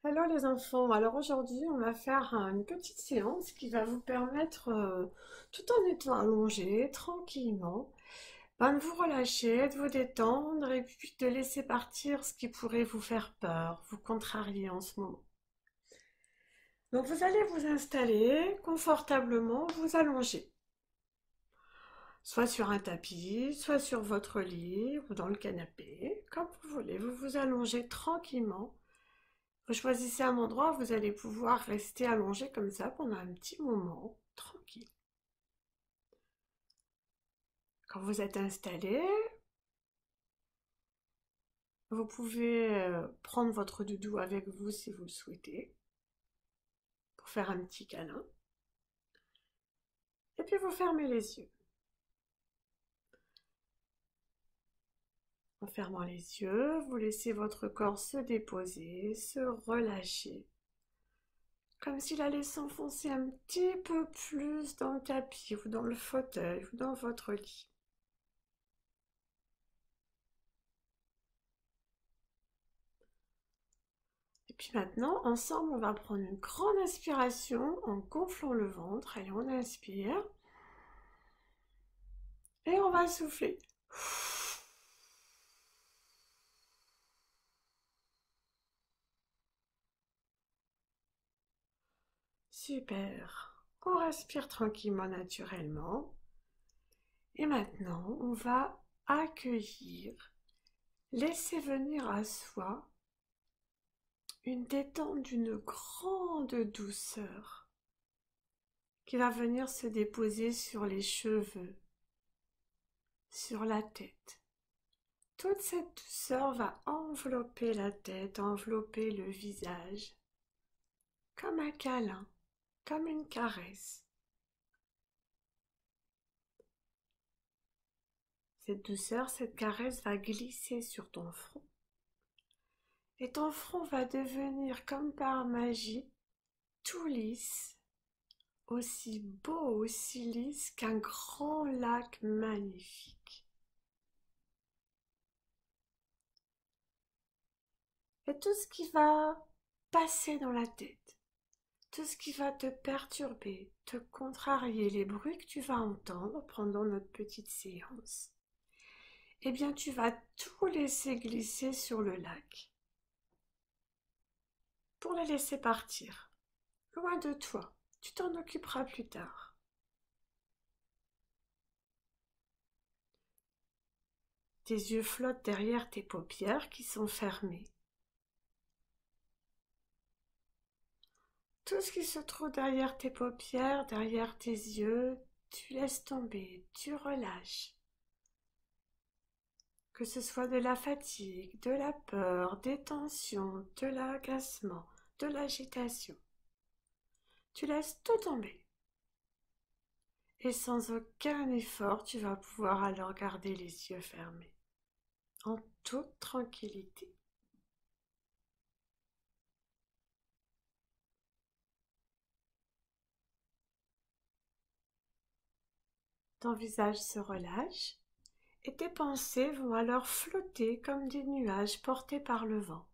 Hello les enfants, alors aujourd'hui on va faire une petite séance qui va vous permettre, tout en étant allongé tranquillement, de vous relâcher, de vous détendre et puis de laisser partir ce qui pourrait vous faire peur, vous contrarier en ce moment. Donc vous allez vous installer confortablement, vous allonger, soit sur un tapis, soit sur votre lit ou dans le canapé, comme vous voulez, vous vous allongez tranquillement. Vous choisissez un endroit où vous allez pouvoir rester allongé comme ça pendant un petit moment, tranquille. Quand vous êtes installé, vous pouvez prendre votre doudou avec vous si vous le souhaitez, pour faire un petit câlin. Et puis vous fermez les yeux. En fermant les yeux, vous laissez votre corps se déposer, se relâcher, comme s'il allait s'enfoncer un petit peu plus dans le tapis ou dans le fauteuil ou dans votre lit. Et puis maintenant, ensemble, on va prendre une grande inspiration en gonflant le ventre. Allez, on inspire. Et on va souffler. Super. On respire tranquillement, naturellement. Et maintenant, on va accueillir, laisser venir à soi une détente d'une grande douceur qui va venir se déposer sur les cheveux, sur la tête. Toute cette douceur va envelopper la tête, envelopper le visage, comme un câlin, comme une caresse. Cette douceur, cette caresse va glisser sur ton front, et ton front va devenir comme par magie tout lisse, aussi beau, aussi lisse qu'un grand lac magnifique. Et tout ce qui va passer dans la tête, tout ce qui va te perturber, te contrarier, les bruits que tu vas entendre pendant notre petite séance, eh bien tu vas tout laisser glisser sur le lac pour les laisser partir, loin de toi. Tu t'en occuperas plus tard. Tes yeux flottent derrière tes paupières qui sont fermées. Tout ce qui se trouve derrière tes paupières, derrière tes yeux, tu laisses tomber, tu relâches. Que ce soit de la fatigue, de la peur, des tensions, de l'agacement, de l'agitation. Tu laisses tout tomber. Et sans aucun effort, tu vas pouvoir alors garder les yeux fermés, en toute tranquillité. Ton visage se relâche et tes pensées vont alors flotter comme des nuages portés par le vent.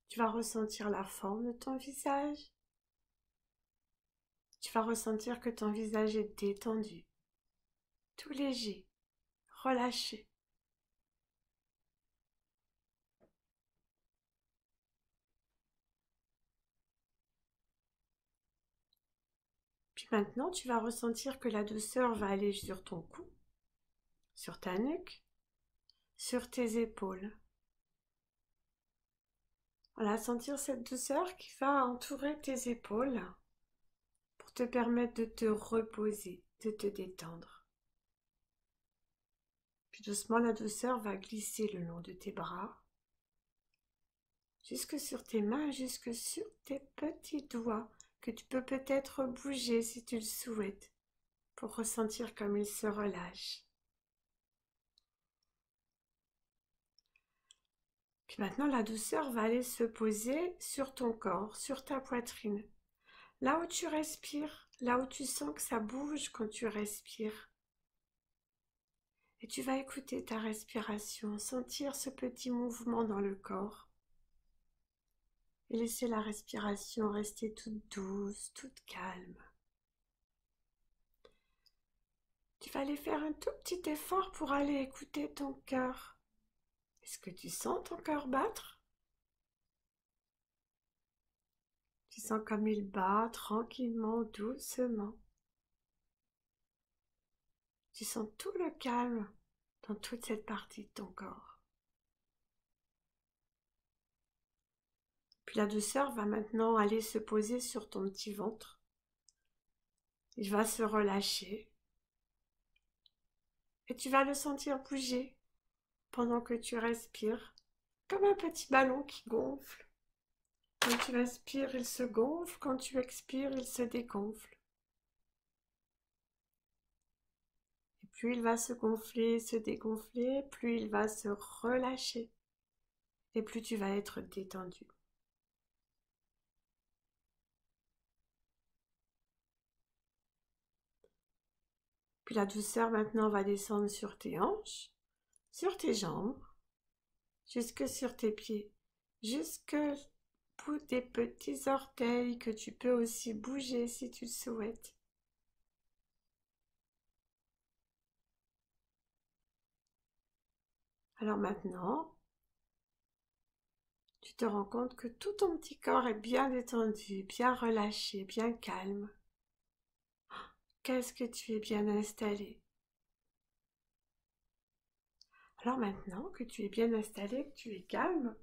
Tu vas ressentir la forme de ton visage. Tu vas ressentir que ton visage est détendu, tout léger, relâché. Puis maintenant, tu vas ressentir que la douceur va aller sur ton cou, sur ta nuque, sur tes épaules. Voilà, sentir cette douceur qui va entourer tes épaules pour te permettre de te reposer, de te détendre. Puis doucement, la douceur va glisser le long de tes bras, jusque sur tes mains, jusque sur tes petits doigts que tu peux peut-être bouger si tu le souhaites pour ressentir comme ils se relâchent. Puis maintenant, la douceur va aller se poser sur ton corps, sur ta poitrine. Là où tu respires, là où tu sens que ça bouge quand tu respires. Et tu vas écouter ta respiration, sentir ce petit mouvement dans le corps. Et laisser la respiration rester toute douce, toute calme. Tu vas aller faire un tout petit effort pour aller écouter ton cœur. Est-ce que tu sens ton cœur battre? Tu sens comme il bat tranquillement, doucement. Tu sens tout le calme dans toute cette partie de ton corps. Puis la douceur va maintenant aller se poser sur ton petit ventre. Il va se relâcher. Et tu vas le sentir bouger pendant que tu respires, comme un petit ballon qui gonfle. Quand tu inspires, il se gonfle. Quand tu expires, il se dégonfle. Et plus il va se gonfler, se dégonfler, plus il va se relâcher. Et plus tu vas être détendu. Puis la douceur maintenant va descendre sur tes hanches, sur tes jambes, jusque sur tes pieds, jusque bout des petits orteils que tu peux aussi bouger si tu le souhaites. Alors maintenant, tu te rends compte que tout ton petit corps est bien détendu, bien relâché, bien calme. Qu'est-ce que tu es bien installé? Alors maintenant que tu es bien installé, que tu es calme,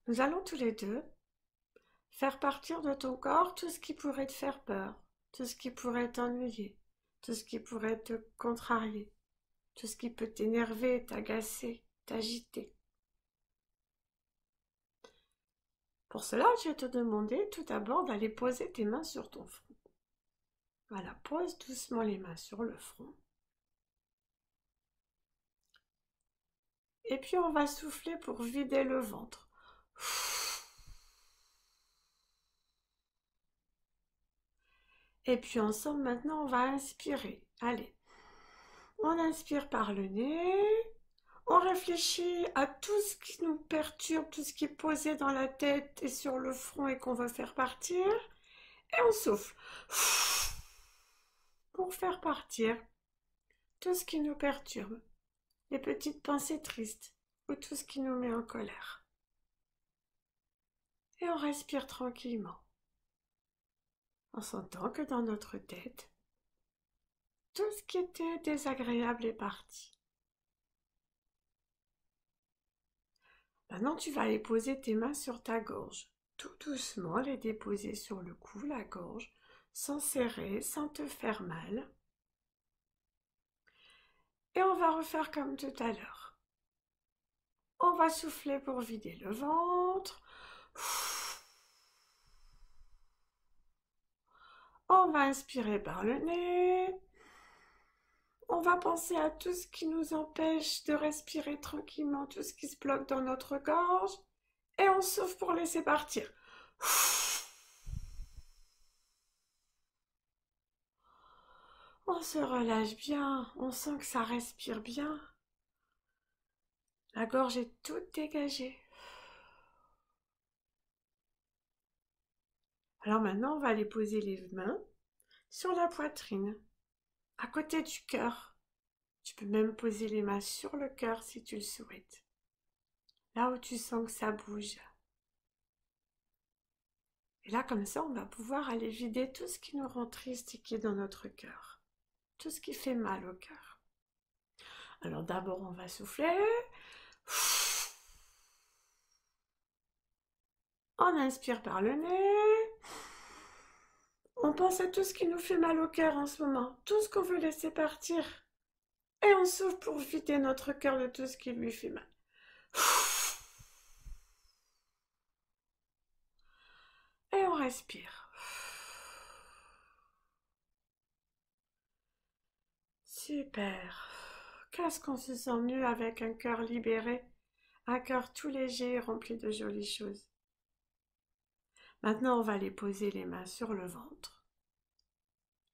nous allons tous les deux faire partir de ton corps tout ce qui pourrait te faire peur, tout ce qui pourrait t'ennuyer, tout ce qui pourrait te contrarier, tout ce qui peut t'énerver, t'agacer, t'agiter. Pour cela, je vais te demander tout d'abord d'aller poser tes mains sur ton front. Voilà, pose doucement les mains sur le front. Et puis on va souffler pour vider le ventre. Et puis ensemble, maintenant, on va inspirer. Allez, on inspire par le nez. On réfléchit à tout ce qui nous perturbe, tout ce qui est posé dans la tête et sur le front et qu'on veut faire partir. Et on souffle pour faire partir tout ce qui nous perturbe, les petites pensées tristes ou tout ce qui nous met en colère. Et on respire tranquillement, en sentant que dans notre tête, tout ce qui était désagréable est parti. Maintenant, tu vas aller poser tes mains sur ta gorge. Tout doucement, les déposer sur le cou, la gorge, sans serrer, sans te faire mal. Et on va refaire comme tout à l'heure. On va souffler pour vider le ventre. On va inspirer par le nez. On va penser à tout ce qui nous empêche de respirer tranquillement, tout ce qui se bloque dans notre gorge. Et on souffle pour laisser partir. On se relâche bien, on sent que ça respire bien. La gorge est toute dégagée. Alors maintenant, on va aller poser les mains sur la poitrine, à côté du cœur. Tu peux même poser les mains sur le cœur si tu le souhaites. Là où tu sens que ça bouge. Et là, comme ça, on va pouvoir aller vider tout ce qui nous rend triste et qui est dans notre cœur. Tout ce qui fait mal au cœur. Alors d'abord, on va souffler. On inspire par le nez. On pense à tout ce qui nous fait mal au cœur en ce moment. Tout ce qu'on veut laisser partir. Et on souffle pour vider notre cœur de tout ce qui lui fait mal. Et on respire. Super. Qu'est-ce qu'on se sent mieux avec un cœur libéré, un cœur tout léger rempli de jolies choses. Maintenant, on va aller poser les mains sur le ventre.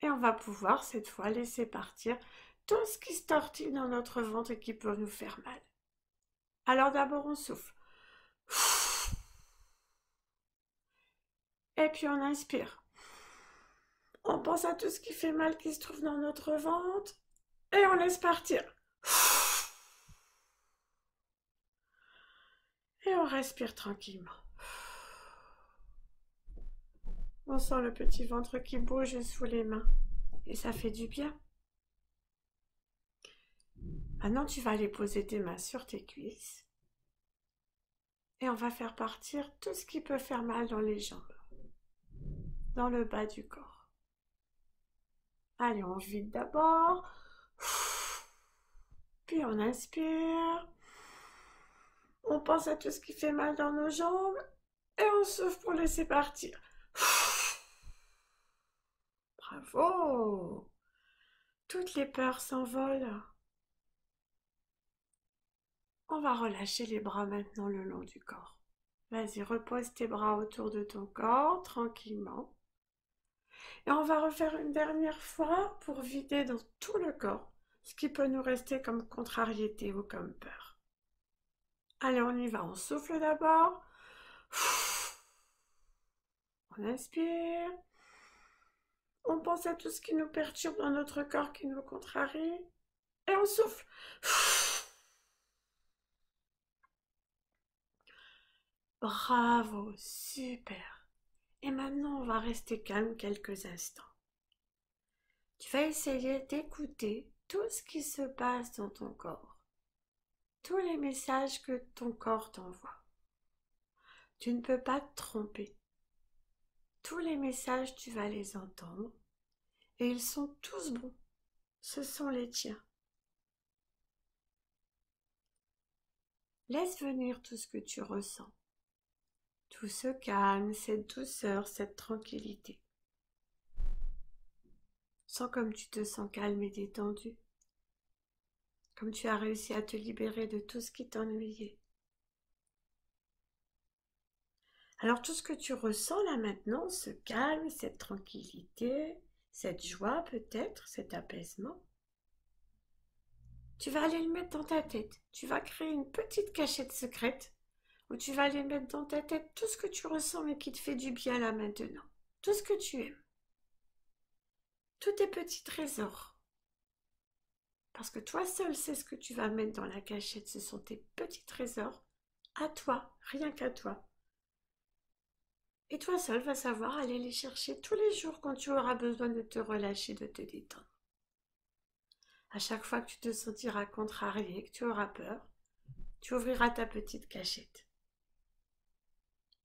Et on va pouvoir cette fois laisser partir tout ce qui se tortille dans notre ventre et qui peut nous faire mal. Alors d'abord on souffle. Et puis on inspire. On pense à tout ce qui fait mal qui se trouve dans notre ventre et on laisse partir. Et on respire tranquillement. On sent le petit ventre qui bouge sous les mains et ça fait du bien. Maintenant, tu vas aller poser tes mains sur tes cuisses et on va faire partir tout ce qui peut faire mal dans les jambes, dans le bas du corps. Allez, on vide d'abord, puis on inspire. On pense à tout ce qui fait mal dans nos jambes et on souffle pour laisser partir. Bravo! Toutes les peurs s'envolent. On va relâcher les bras maintenant le long du corps. Vas-y, repose tes bras autour de ton corps, tranquillement. Et on va refaire une dernière fois pour vider dans tout le corps ce qui peut nous rester comme contrariété ou comme peur. Allez, on y va. On souffle d'abord. On inspire. On pense à tout ce qui nous perturbe dans notre corps, qui nous contrarie. Et on souffle. Bravo, super. Et maintenant, on va rester calme quelques instants. Tu vas essayer d'écouter tout ce qui se passe dans ton corps. Tous les messages que ton corps t'envoie. Tu ne peux pas te tromper. Tous les messages, tu vas les entendre. Et ils sont tous bons. Ce sont les tiens. Laisse venir tout ce que tu ressens. Tout ce calme, cette douceur, cette tranquillité. Sens comme tu te sens calme et détendu. Comme tu as réussi à te libérer de tout ce qui t'ennuyait. Alors tout ce que tu ressens là maintenant, ce calme, cette tranquillité, cette joie peut-être, cet apaisement, tu vas aller le mettre dans ta tête. Tu vas créer une petite cachette secrète où tu vas aller mettre dans ta tête tout ce que tu ressens mais qui te fait du bien là maintenant. Tout ce que tu aimes. Tous tes petits trésors. Parce que toi seul sais ce que tu vas mettre dans la cachette. Ce sont tes petits trésors. À toi, rien qu'à toi. Et toi seul vas savoir aller les chercher tous les jours quand tu auras besoin de te relâcher, de te détendre. À chaque fois que tu te sentiras contrarié, que tu auras peur, tu ouvriras ta petite cachette.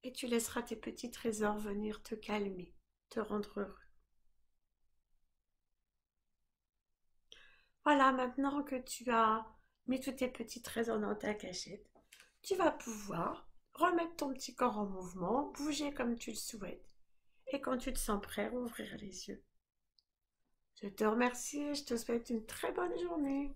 Et tu laisseras tes petits trésors venir te calmer, te rendre heureux. Voilà, maintenant que tu as mis tous tes petits trésors dans ta cachette, tu vas pouvoir remettre ton petit corps en mouvement, bouger comme tu le souhaites. Et quand tu te sens prêt, ouvrir les yeux. Je te remercie et je te souhaite une très bonne journée.